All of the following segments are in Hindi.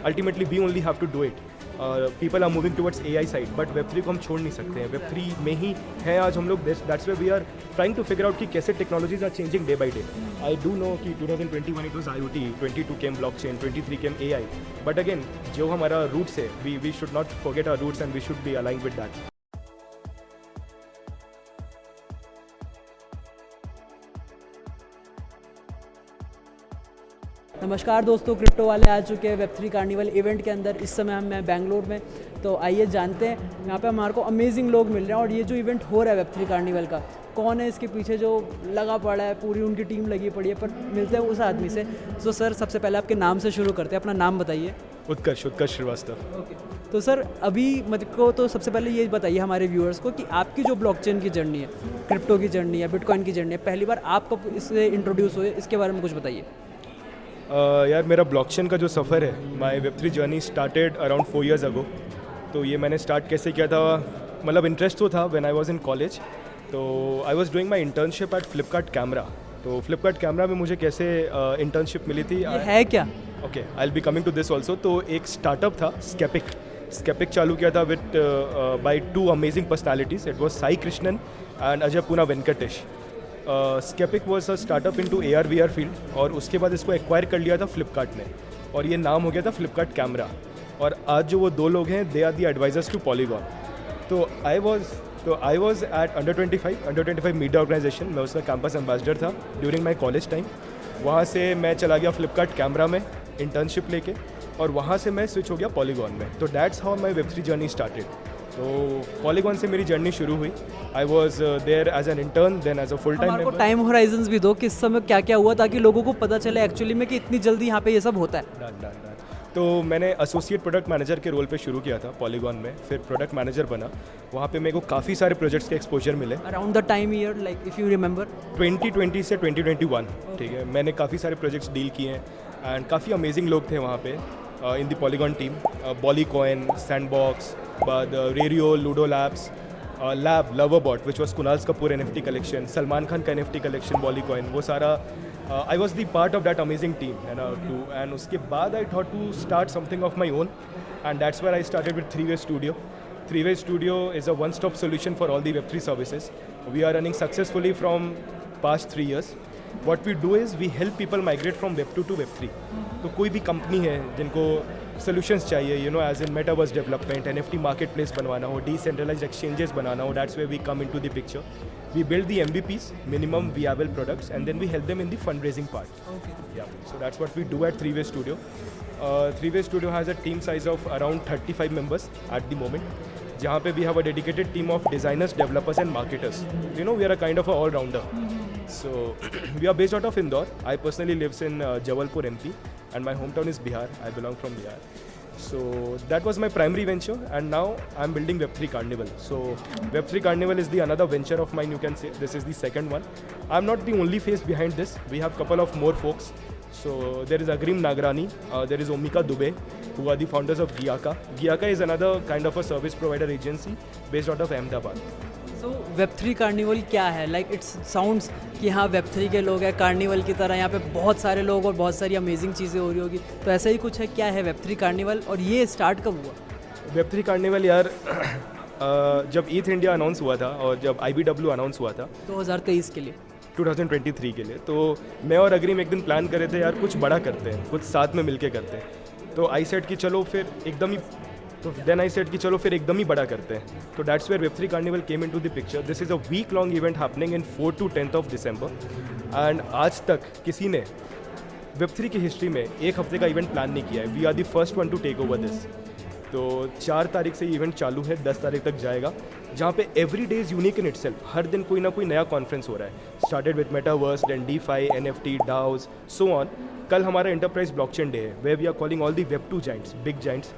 Ultimately we only have to do it. People are moving towards AI side, but Web3 को हम छोड़ नहीं सकते हैं. Web3 में ही है आज हम लोग. That's way we are trying to figure out कि कैसे technologies are changing day by day. I do know कि 2021 it was IoT, 22 came blockchain, 23 came AI. But again जो हमारा रूट्स है, we should not forget our roots and we should be aligned with that. नमस्कार दोस्तों, क्रिप्टो वाले आ चुके हैं Web3 कार्निवल इवेंट के अंदर. इस समय मैं बेंगलोर में, तो आइए जानते हैं यहाँ पे हमारे को अमेजिंग लोग मिल रहे हैं. और ये जो इवेंट हो रहा है Web3 कार्निवल का, कौन है इसके पीछे जो लगा पड़ा है, पूरी उनकी टीम लगी पड़ी है. पर मिलते हैं उस आदमी से. तो सर सबसे पहले आपके नाम से शुरू करते हैं. अपना नाम बताइए. उत्कर्ष श्रीवास्तव. ओके, तो सर अभी मुझको तो सबसे पहले ये बताइए हमारे व्यूअर्स को कि आपकी जो ब्लॉकचेन की जर्नी है, क्रिप्टो की जर्नी है, बिटकॉइन की जर्नी है, पहली बार आप कब इससे इंट्रोड्यूस हुए, इसके बारे में कुछ बताइए. यार मेरा ब्लॉकचेन का जो सफ़र है, माई Web3 journey started around 4 years ago. तो ये मैंने स्टार्ट कैसे किया था, मतलब इंटरेस्ट तो था when I was in college. तो I was doing my internship at Flipkart camera. तो फ्लिपकार्ट कैमरा में मुझे कैसे इंटर्नशिप मिली थी. ये है क्या? Okay, I will be coming to this also. तो एक स्टार्टअप था स्केपिक चालू किया था with by 2 amazing personalities. It was Sai Krishnan and Ajay Poona Venkatesh. Scapic was a startup in to AR/VR field, और उसके बाद इसको एक्वायर कर लिया था फ्लिपकार्ट ने, और ये नाम हो गया था फ्लिपकार्ट कैमरा. और आज जो वो 2 लोग हैं, they are the advisors to Polygon. तो I was at under 25 media organisation. मैं उसका कैंपस एम्बेसडर था ड्यूरिंग माई कॉलेज टाइम. वहाँ से मैं चला गया फ्लिपकार्ट कैमरा में इंटर्नशिप लेके, और वहाँ से मैं स्विच हो गया पॉलीगॉन में. तो that's how my Web3 journey started. तो पॉलीगॉन से मेरी जर्नी शुरू हुई. I was there as an intern, then as a full time हमारे को टाइम होराइजन्स भी दो, किस समय क्या क्या हुआ, ताकि लोगों को पता चले एक्चुअली में कि इतनी जल्दी यहाँ पे ये सब होता है. तो मैंने एसोसिएट प्रोडक्ट मैनेजर के रोल पे शुरू किया था पॉलीगॉन में, फिर प्रोडक्ट मैनेजर बना. वहाँ पे मेरे को काफ़ी सारे प्रोजेक्ट्स के एक्सपोजर मिले. Around the time year, like if you remember 2020 से 2021. ठीक है, मैंने काफ़ी सारे प्रोजेक्ट्स डील किए हैं, एंड काफ़ी अमेजिंग लोग थे वहाँ पे in the Polygon team. Bollycoin, Sandbox, बाद रेरियो, लूडो लैब्स, लैब, लवरबॉट which was Kunal Kapoor NFT collection, Salman Khan का NFT कलेक्शन, बॉलीकॉइन, वो सारा I was the part of that amazing team, है ना. एंड उसके बाद I thought to start something of my own, and that's where I started with 3-Way Studio. 3-Way Studio is a one-stop solution for all the Web3 services. We are running successfully from past 3 years. What we do is we help people migrate from Web2 to Web3. तो कोई भी कंपनी है जिनको सोल्यूशंस चाहिए, you know, as in metaverse development, NFT market place बनवाना हो, डिसेंट्रलाइज्ड एक्सचेंजेस बनाना हो, that's way we come into the picture. We build the MVPs, minimum viable products, and then we help them in the fundraising part. Okay. Yeah, so that's what we do at 3-Way Studio. 3-Way Studio has a team size of around 35 members at the moment. जहाँ पे we have a dedicated team of designers, developers, and marketers. You know, we are a kind of a all-rounder. So we are based out of Indore. I personally lives in Jabalpur, MP, and my hometown is Bihar. I belong from Bihar. So that was my primary venture, and now I'm building Web3 Carnival. So Web3 Carnival is the another venture of mine, you can say. This is the second one. I'm not the only face behind this. We have couple of more folks. So there is Agrim Nagrani, there is Omika Dubey, who are the founders of Giaka. Giaka is another kind of a service provider agency based out of Ahmedabad. So Web3 carnival क्या है? लाइक इट्स साउंड्स कि हाँ Web3 के लोग हैं, कार्निवल की तरह यहाँ पे बहुत सारे लोग और बहुत सारी अमेजिंग चीज़ें हो रही होगी. तो ऐसा ही कुछ है, क्या है Web3 कार्निवल, और ये स्टार्ट कब हुआ? Web3 कार्निवल यार जब ETH इंडिया अनाउंस हुआ था और जब IBW अनाउंस हुआ था 2023 के लिए, 2023 के लिए, तो मैं और अग्रीम एक दिन प्लान कर रहे थे यार कुछ बड़ा करते हैं, कुछ साथ में मिलके करते हैं. तो आई सेड कि चलो फिर एकदम ही बड़ा करते हैं. तो that's where Web3 carnival came into the picture. This is a week long event happening in 4 to 10th of December. And आज तक किसी ने Web3 की हिस्ट्री में एक हफ्ते का इवेंट प्लान नहीं किया है. We are the first one to take over this. तो 4 तारीख से इवेंट चालू है, 10 तारीख तक जाएगा, जहाँ पे every day is unique in itself. हर दिन कोई ना कोई नया कॉन्फ्रेंस हो रहा है. Started with metaverse, then DeFi, NFT, DAOs, so on. कल हमारा एंटरप्राइज ब्लॉकचेन डे है, where we are calling all the Web2 giants, big giants,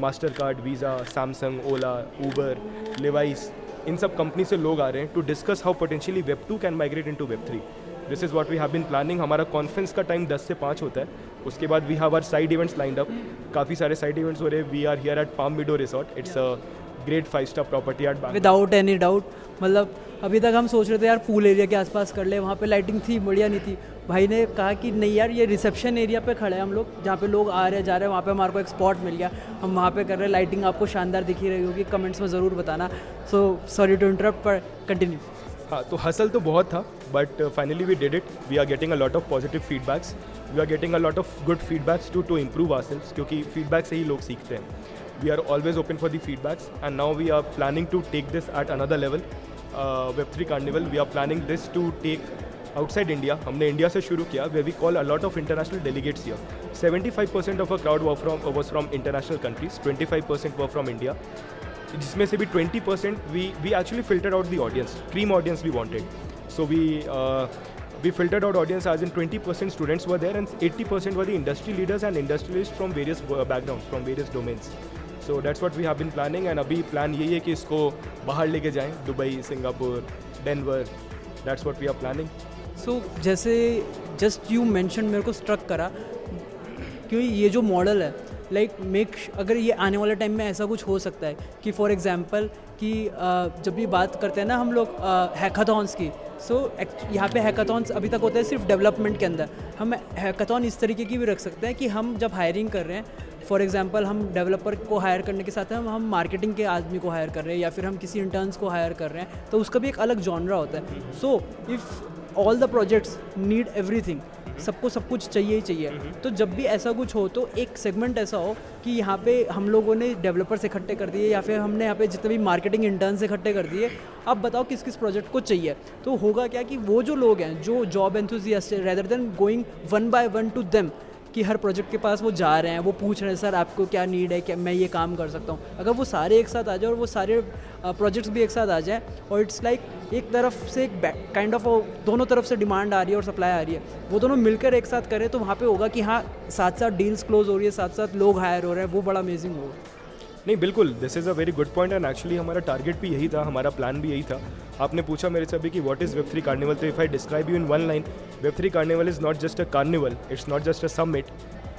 Mastercard, Visa, Samsung, Ola, Uber, Levi's, इन सब कंपनी से लोग आ रहे हैं to discuss how potentially Web2 can migrate into Web3. This is what we have been planning. हमारा कॉन्फ्रेंस का टाइम 10 से 5 होता है. उसके बाद we have our side events lined up. काफ़ी सारे साइड इवेंट्स हो रहे हैं. We are here at Palm Meadow resort. It's a great 5-star property at Bangalore. Without any doubt, मतलब अभी तक हम सोच रहे थे यार पूल एरिया के आसपास कर ले, वहाँ पे लाइटिंग थी बढ़िया नहीं थी। भाई ने कहा कि नहीं यार ये रिसेप्शन एरिया पे खड़े हैं हम लोग, जहाँ पे लोग आ रहे हैं जा रहे हैं, वहाँ पे हमारे को एक स्पॉट मिल गया, हम वहाँ पे कर रहे हैं। लाइटिंग आपको शानदार दिखी रही होगी, कमेंट्स में ज़रूर बताना। सो सॉरी टू इंटरप्ट, पर कंटिन्यू। हाँ, तो हसल तो बहुत था, but finally we did it. We are getting a lot of positive feedbacks, we are getting a lot of good feedbacks to improve ourselves, क्योंकि फीडबैक से ही लोग सीखते हैं। We are always open for the feedbacks and now we are planning to take this at another level. Web3 carnival, we are planning this to take outside India. हमने इंडिया से शुरू किया, way we call a lot of international delegates here. 75% of a crowd was from international countries, 25% were from India, जिसमें से भी 20% we actually filtered out the audience, cream audience we wanted. So we filtered out audience, as in 20% students were there and 80% were the industry leaders and industrialists from various backgrounds, from various domains. So that's what we have been planning, and अभी प्लान यही है कि इसको बाहर लेके जाएं, Dubai, Singapore, Denver, that's what we are planning. सो जैसे जस्ट यू मेंशन, मेरे को स्ट्रक करा क्योंकि ये जो मॉडल है लाइक अगर ये आने वाले टाइम में ऐसा कुछ हो सकता है कि फॉर एग्जांपल कि जब भी बात करते हैं ना हम लोग हैकाथॉन्स की, सो यहाँ पे हैकाथॉन्स अभी तक होता है सिर्फ डेवलपमेंट के अंदर। हम हैकाथॉन इस तरीके की भी रख सकते हैं कि हम जब हायरिंग कर रहे हैं, फॉर एग्जांपल हम डेवलपर को हायर करने के साथ हम मार्केटिंग के आदमी को हायर कर रहे हैं या फिर हम किसी इंटर्न्स को हायर कर रहे हैं, तो उसका भी एक अलग जॉनरा होता है। So if all the projects need everything, सबको सब कुछ चाहिए ही चाहिए, तो जब भी ऐसा कुछ हो तो एक सेगमेंट ऐसा हो कि यहाँ पे हम लोगों ने डेवलपर्स इकट्ठे कर दिए या फिर हमने यहाँ पे जितने भी मार्केटिंग इंटर्न्स इकट्ठे कर दिए, अब बताओ किस किस प्रोजेक्ट को चाहिए। तो होगा क्या कि वो जो लोग हैं जो जॉब एंथुसियास्ट है, rather than going one by one two them कि हर प्रोजेक्ट के पास वो जा रहे हैं, वो पूछ रहे हैं सर आपको क्या नीड है, क्या मैं ये काम कर सकता हूँ। अगर वो सारे एक साथ आ जाए और वो सारे प्रोजेक्ट्स भी एक साथ आ जाए और इट्स लाइक एक तरफ से एक काइंड ऑफ दोनों तरफ से डिमांड आ रही है और सप्लाई आ रही है, वो दोनों मिलकर एक साथ करें तो वहाँ पे होगा कि हाँ साथ साथ डील्स क्लोज हो रही है, साथ साथ लोग हायर हो रहे हैं, वो बड़ा अमेजिंग होगा। नहीं, बिल्कुल, this is a very good point and actually हमारा टारगेट भी यही था, हमारा प्लान भी यही था। आपने पूछा मेरे से अभी कि व्हाट इज़ Web3 कार्निवल, तो if I describe you in one line, Web3 carnival is not just a carnival, it's not just a summit,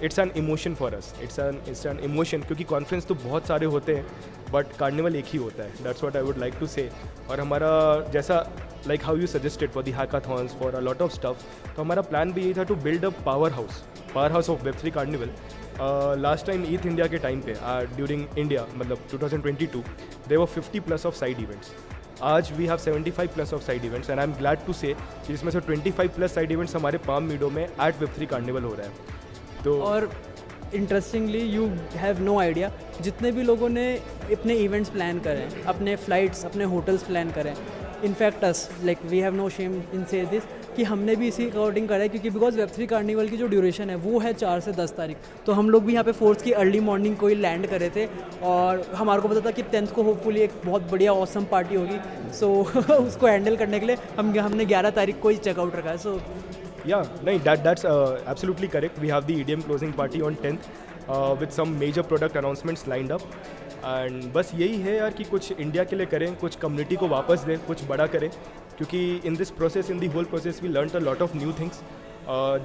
it's an emotion for us, it's an emotion, क्योंकि कॉन्फ्रेंस तो बहुत सारे होते हैं बट कार्निवल एक ही होता है। That's what I would like to say. और हमारा जैसा like how you suggested for the hackathons, for a lot of stuff, तो हमारा प्लान भी यही था to build a power house of Web3 carnival. Last time Eth India के टाइम पे ड्यूरिंग इंडिया मतलब 2022 there were 50+ off side events. आज we have 75+ off side events and I am glad to से कि जिसमें से 25+ साइड इवेंट्स हमारे पाम मीडो में एट Web3 कार्निवल हो रहा है। तो और interestingly you have no idea, जितने भी लोगों ने अपने इवेंट्स प्लान करें, अपने फ्लाइट्स, अपने होटल्स प्लान करें, in fact us like we have no shame in से दिस कि हमने भी इसी अकॉर्डिंग करा है, क्योंकि बिकॉज Web3 कार्निवल की जो ड्यूरेशन है वो है 4 से 10 तारीख, तो हम लोग भी यहाँ पे 4th की अर्ली मॉर्निंग को ही लैंड करे थे और हमारे को पता था कि 10th को होपफुली एक बहुत बढ़िया ऑसम पार्टी होगी। सो उसको हैंडल करने के लिए हमने 11 तारीख को ही चेकआउट रखा है। सो yeah, nahin, that's absolutely correct. We have the EDM closing party on 10th with some major product announcements lined up. And बस यही है यार कि कुछ इंडिया के लिए करें, कुछ कम्युनिटी को वापस दें, कुछ बड़ा करें, क्योंकि in this process, in the whole process we learn a lot of new things.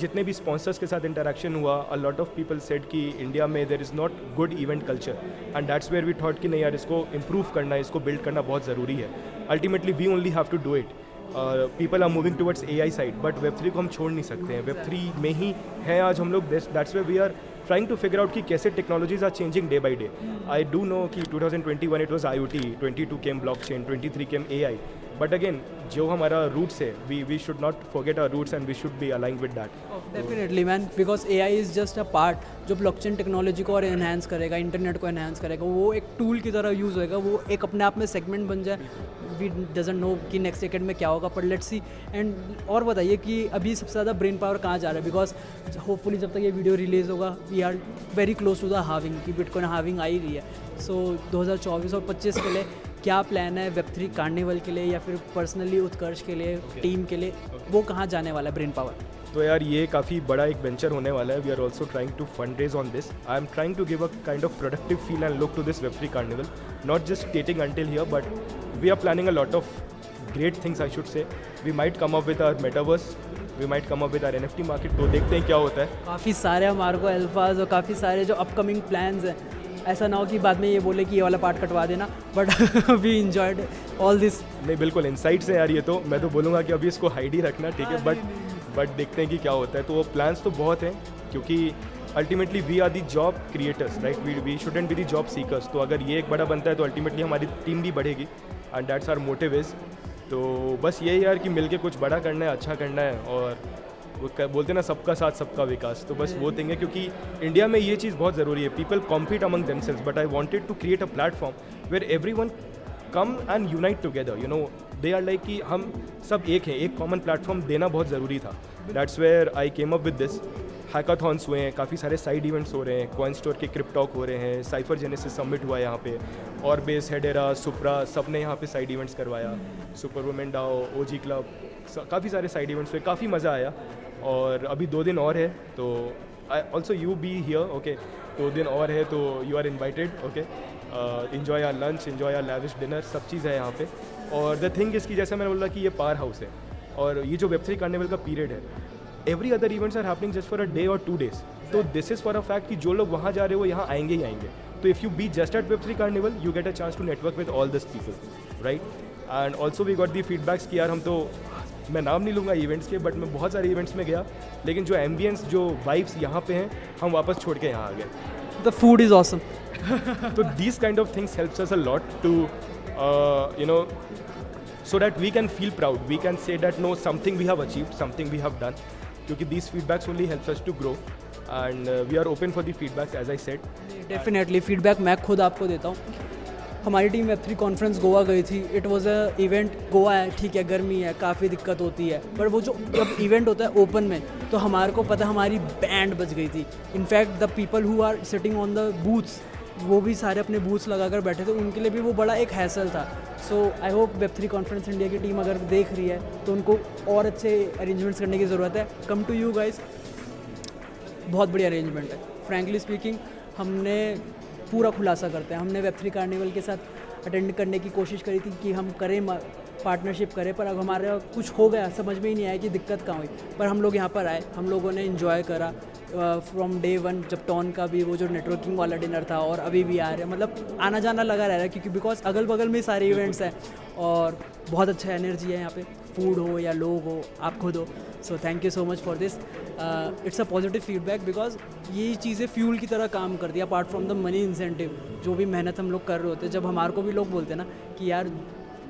जितने भी स्पॉन्सर्स के साथ इंटरेक्शन हुआ, a lot of people said कि इंडिया में there is not good event culture and that's where we thought कि नहीं यार इसको इम्प्रूव करना है, इसको बिल्ड करना बहुत ज़रूरी है। Ultimately we only have to do it. People are moving towards AI side, but Web3 को हम छोड़ नहीं सकते हैं। Web3 में ही हैं आज हम लोग, that's way we are trying to figure out कि कैसे technologies are changing day by day. I do know कि 2021 it was IoT, 22 came blockchain, 23 came AI, but again जो हमारा रूट्स है, we should not forget our roots and we should be aligned with that. Definitely man, because AI is just a part जो ब्लॉकचेन टेक्नोलॉजी को और एनहांस करेगा, इंटरनेट को एनहांस करेगा, वो एक टूल की तरह यूज़ होएगा, वो एक अपने आप में सेगमेंट बन जाए। वी डजंट नो कि नेक्स्ट डेकेड में क्या होगा, पर लेट्स सी। एंड और बताइए कि अभी सबसे ज़्यादा ब्रेन पावर कहाँ जा रहा है, बिकॉज होपफुली जब तक ये वीडियो रिलीज़ होगा we are very close to the halving, कि बिटकॉइन हाविंग आ ही रही है। सो 2024 और 25 के लिए क्या प्लान है Web3 कार्निवल के लिए या फिर पर्सनली उत्कर्ष के लिए, टीम के लिए, वो कहाँ जाने वाला है ब्रेन पावर? तो यार ये काफ़ी बड़ा एक वेंचर होने वाला है। We are also trying to fund raise on this. I am trying to give a kind of productive feel and look to this Web3 carnival, not just stating until here, but we are planning a lot of great things I should say. We might come up with our metaverse, we might come up with our NFT market, तो देखते हैं क्या होता है। काफ़ी सारे हमारे को अल्फाज और काफ़ी सारे जो अपकमिंग प्लान्स हैं, ऐसा ना हो कि बाद में ये बोले कि ये वाला पार्ट कटवा देना, but we enjoyed all this. नहीं बिल्कुल इनसाइट्स हैं यार ये तो, मैं तो बोलूँगा कि अभी इसको हाइड ही रखना, ठीक है, बट देखते हैं कि क्या होता है। तो प्लान्स तो बहुत हैं, क्योंकि ultimately we are the job creators, right, we shouldn't be the job seekers. तो अगर ये एक बड़ा बनता है तो अल्टीमेटली हमारी टीम भी बढ़ेगी, and that's our motive is. तो बस यही यार कि मिलके कुछ बड़ा करना है, अच्छा करना है, और वो बोलते हैं ना सबका साथ सबका विकास, तो बस वो थिंग है। क्योंकि इंडिया में ये चीज़ बहुत ज़रूरी है, people compete among themselves, but I wanted to create a platform where everyone come and unite together, you know, they are like कि हम सब एक हैं, एक कॉमन प्लेटफॉर्म देना बहुत ज़रूरी था। That's where I came up with this. Hackathons हुए हैं, काफ़ी सारे साइड इवेंट्स हो रहे हैं, कॉइन स्टोर के क्रिप्टॉक हो रहे हैं, साइफर जेनेसिस समिट हुआ है यहाँ पे, और बेस हेडेरा सुप्रा सब ने यहाँ पे साइड इवेंट्स करवाया, सुपर वुमेन डाओ, ओजी क्लब, काफ़ी सारे साइड इवेंट्स हुए, काफ़ी मज़ा आया। और अभी 2 दिन और है, तो I also you be here, okay, 2 दिन और है तो you are invited, okay, enjoy our lunch, enjoy our lavish dinner, सब चीज़ है यहाँ पे। और द थिंग इसकी, जैसे मैंने बोला कि ये पावर हाउस है, और ये जो वेब3 कार्निवल का पीरियड है, every other events are happening just for a day और 2 days। तो this is for a fact कि जो लोग वहाँ जा रहे हो वो यहाँ आएंगे ही आएंगे। तो if you be just at वेब3 carnival you get a chance to network with all this people, right. And also we got the feedbacks कि यार हम तो, मैं नाम नहीं लूँगा इवेंट्स के, बट मैं बहुत सारे इवेंट्स में गया, लेकिन जो एम्बियंस, जो वाइब्स यहाँ पे हैं, हम वापस छोड़ के यहाँ आ गए। The food is awesome. तो these kind of things helps us a lot to you know, so that we can feel proud, we can say that no, something we have achieved, something we have done, क्योंकि these feedbacks only helps us to grow, and we are open for the feedbacks as I said। Definitely feedback मैं खुद आपको देता हूँ। हमारी टीम वेब3 कॉन्फ्रेंस गोवा गई थी। It was a event, Goa है, ठीक है, गर्मी है, काफ़ी दिक्कत होती है, पर वो जो जब इवेंट होता है ओपन में, तो हमारे को पता हमारी बैंड बज गई थी। In fact the people who are sitting on the booths, वो भी सारे अपने बूथ्स लगाकर बैठे थे, उनके लिए भी वो बड़ा एक हैसल था। So I hope Web3 conference India की टीम अगर देख रही है तो उनको और अच्छे अरेंजमेंट्स करने की ज़रूरत है। कम टू यू गाइस, बहुत बढ़िया अरेंजमेंट है। फ्रैंकली स्पीकिंग, हमने पूरा खुलासा करते हैं, हमने वेब3 कार्निवल के साथ अटेंड करने की कोशिश करी थी कि हम करें, पार्टनरशिप करें, पर अब हमारा कुछ हो गया, समझ में ही नहीं आया कि दिक्कत कहाँ हुई। पर हम लोग यहाँ पर आए, हम लोगों ने इन्जॉय करा फ्रॉम डे 1, जब टॉन का भी वो जो नेटवर्किंग वाला डिनर था, और अभी भी आ रहे हैं, मतलब आना जाना लगा रह रहा है, क्योंकि बिकॉज अगल बगल में सारे इवेंट्स हैं, और बहुत अच्छा एनर्जी है यहाँ पे, फूड हो या लोग हो, आप खुद हो। So thank you so much for this. It's a positive feedback, because ये चीज़ें फ्यूल की तरह काम कर दिया, apart from the money incentive. जो भी मेहनत हम लोग कर रहे होते हैं, जब हमारे को भी लोग बोलते हैं ना कि यार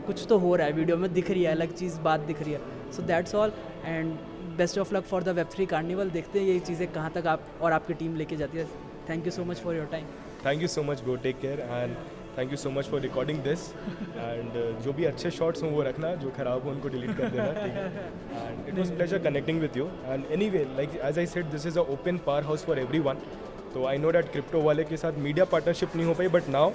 कुछ तो हो रहा है, वीडियो में दिख रही है, अलग चीज़ बात दिख रही है। So that's all, and best of luck for the Web3 carnival. देखते हैं ये चीज़ें कहाँ तक आप और आपकी टीम लेके जाती है। Thank you so much for your time. Thank you so much bro, take care, and thank you so much for recording this. And जो भी अच्छे शॉट्स हों वो रखना, जो खराब हो उनको डिलीट कर देना, ठीक है। And it was pleasure connecting with you, and anyway, like as I said, this is a open powerhouse for everyone. तो आई नो डैट क्रिप्टो वाले के साथ मीडिया पार्टनरशिप नहीं हो पाई, but now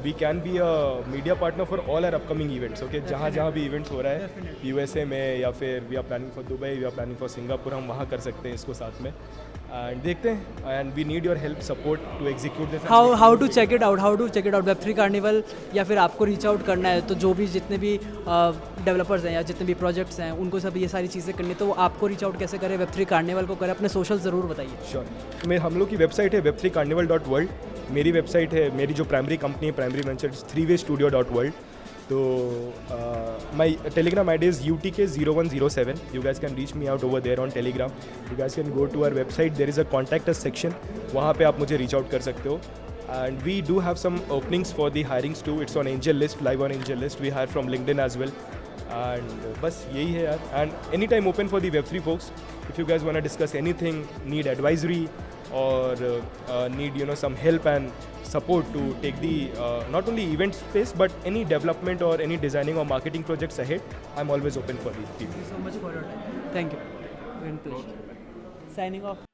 we can be a media partner for all our upcoming events, okay. जहाँ भी इवेंट्स हो रहा है, USA में, या फिर we are planning for Dubai, we are planning for Singapore, हम वहाँ कर सकते हैं इसको साथ में। एंड देखते हैं, and we need your help, support to execute this. How to check it out web3 carnival, या फिर आपको रीच आउट करना है, तो जो भी जितने भी डेवलपर्स हैं या जितने भी प्रोजेक्ट्स हैं, उनको सब ये सारी चीज़ें करनी, तो वो आपको रीच आउट कैसे करें, वेब3 कार्निवल को करें? अपने सोशल ज़रूर बताइए। श्योर। हम लोग की वेबसाइट है web3carnival.world, मेरी वेबसाइट है, मेरी जो प्राइमरी कंपनी है, प्राइमरी वेंचर्स, 3waystudio.world। तो माई Telegram ID is UTK0107. You guys can reach me out over there on Telegram. You guys can go to our website. There is a contact us section. वहाँ पे आप मुझे reach out कर सकते हो. And we do have some openings for the hirings too. It's on Angel List, live on Angel List. We hire from LinkedIn as well. And बस यही है यार. And anytime open for the Web3 folks. If you guys want to discuss anything, need advisory, or need some help and support to take the not only event space but any development or any designing or marketing projects ahead, I'm always open for these people. Thank you so much for your time. Thank you. Been pleasure. Signing off.